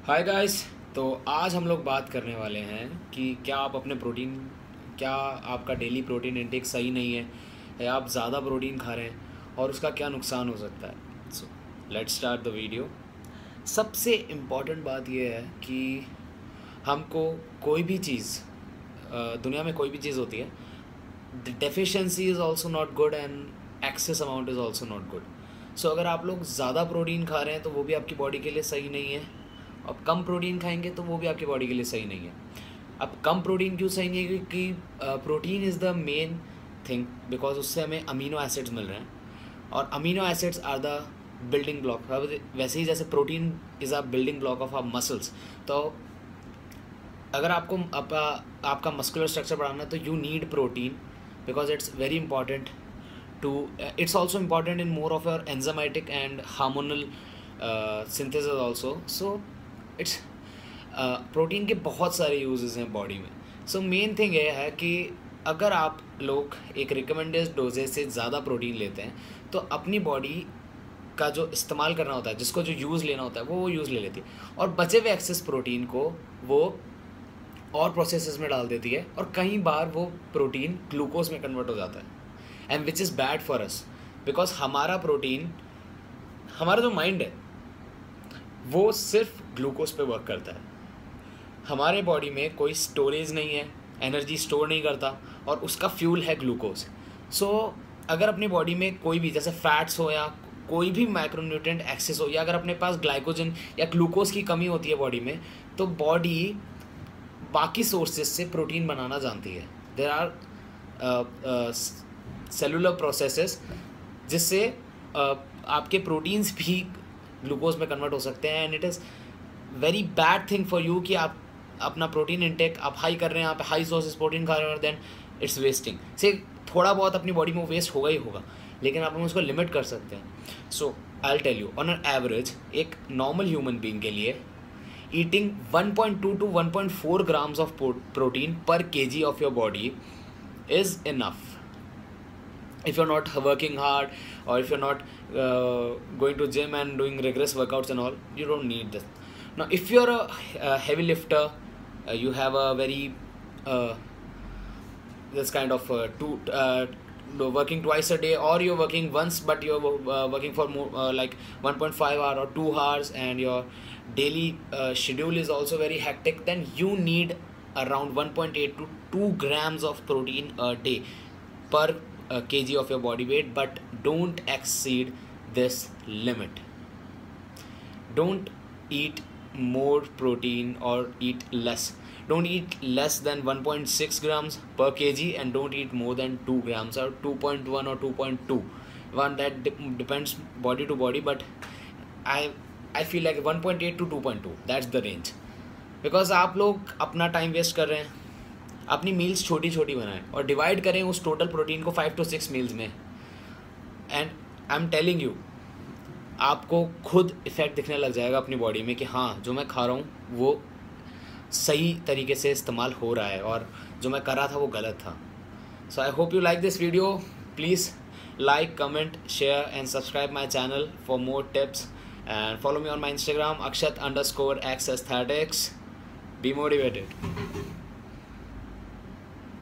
Hi guys. तो आज हम लोग बात करने वाले हैं कि क्या आपका डेली प्रोटीन इंटेक सही नहीं है या आप ज़्यादा प्रोटीन खा रहे हैं और उसका क्या नुकसान हो सकता है। So let's start the video. सबसे इम्पॉर्टेंट बात यह है कि हमको कोई भी चीज़ दुनिया में कोई भी चीज़ होती है, the deficiency is also not good and excess amount is also not good. So अगर आप लोग ज़्यादा प्रोटीन खा रहे हैं तो वो भी आपकी बॉडी के लिए सही नहीं है। अब कम प्रोटीन खाएंगे तो वो भी आपकी बॉडी के लिए सही नहीं है। अब कम प्रोटीन क्यों सही नहीं है? क्योंकि protein is the main thing, because उससे हमें अमीनो एसिड्स मिल रहे हैं और amino acids are the building block. वैसे ही जैसे protein is a building block of our muscles, तो अगर आपको आपका मस्कुलर स्ट्रक्चर बढ़ाना है तो you need protein, because it's very important to it's also important in more of your enzymatic and hormonal synthesis also. So it's protein के बहुत सारे यूजेस हैं बॉडी में। सो मेन थिंग ये है कि अगर आप लोग एक रिकमेंडेड डोजेज से ज़्यादा प्रोटीन लेते हैं तो अपनी बॉडी का जो इस्तेमाल करना होता है, जिसको जो यूज़ लेना होता है वो यूज़ ले लेती है और बचे हुए एक्सेस प्रोटीन को वो और प्रोसेसेस में डाल देती है और कई बार वो प्रोटीन ग्लूकोज में कन्वर्ट हो जाता है, and which is bad for us because हमारा प्रोटीन, हमारा जो माइंड है वो सिर्फ ग्लूकोज पे वर्क करता है। हमारे बॉडी में कोई स्टोरेज नहीं है, एनर्जी स्टोर नहीं करता और उसका फ्यूल है ग्लूकोज। सो अगर अपनी बॉडी में कोई भी जैसे फैट्स हो या कोई भी माइक्रोन्यूट्रिएंट एक्सेस हो या अगर अपने पास ग्लाइकोजन या ग्लूकोज की कमी होती है बॉडी में, तो बॉडी बाकी सोर्सेज से प्रोटीन बनाना जानती है। देयर आर सेलुलर प्रोसेसेस जिससे आपके प्रोटीन्स भी ग्लूकोज में कन्वर्ट हो सकते हैं, and it is very bad thing for you कि आप अपना प्रोटीन इंटेक आप हाई कर रहे हैं, आप हाई सोर्सेज प्रोटीन खा रहे हैं और देन इट्स वेस्टिंग। से थोड़ा बहुत अपनी बॉडी में वेस्ट होगा ही होगा, लेकिन आप उसको लिमिट कर सकते हैं। So I will tell you, on an average एक नॉर्मल ह्यूमन बीइंग के लिए eating 1.2 to 1.4 grams of protein per kg of your body is enough. If you're not working hard or if you're not going to gym and doing rigorous workouts and all, you don't need this. Now if you're a heavy lifter, you have a very this kind of working twice a day, or you're working once but you're working for more like 1.5 hour or 2 hours and your daily schedule is also very hectic, then you need around 1.8 to 2 grams of protein a day per kg of your body weight, but don't exceed this limit. Don't eat more protein or eat less. Don't eat less than 1.6 grams per kg and don't eat more than 2 grams or 2.1 or 2.2. One that depends body to body, but I feel like 1.8 to 2.2, that's the range. Because आप लोग अपना time waste कर रहे हैं, अपनी meals छोटी छोटी बनाएं और डिवाइड करें उस टोटल प्रोटीन को 5 to 6 मील्स में, and I am telling you आपको खुद इफेक्ट दिखने लग जाएगा अपनी बॉडी में कि हाँ जो मैं खा रहा हूँ वो सही तरीके से इस्तेमाल हो रहा है और जो मैं कर रहा था वो गलत था। So I hope you like this video. Please like, comment, share and subscribe my channel for more tips, and follow me on my Instagram akshat_x aesthetics. Be motivated.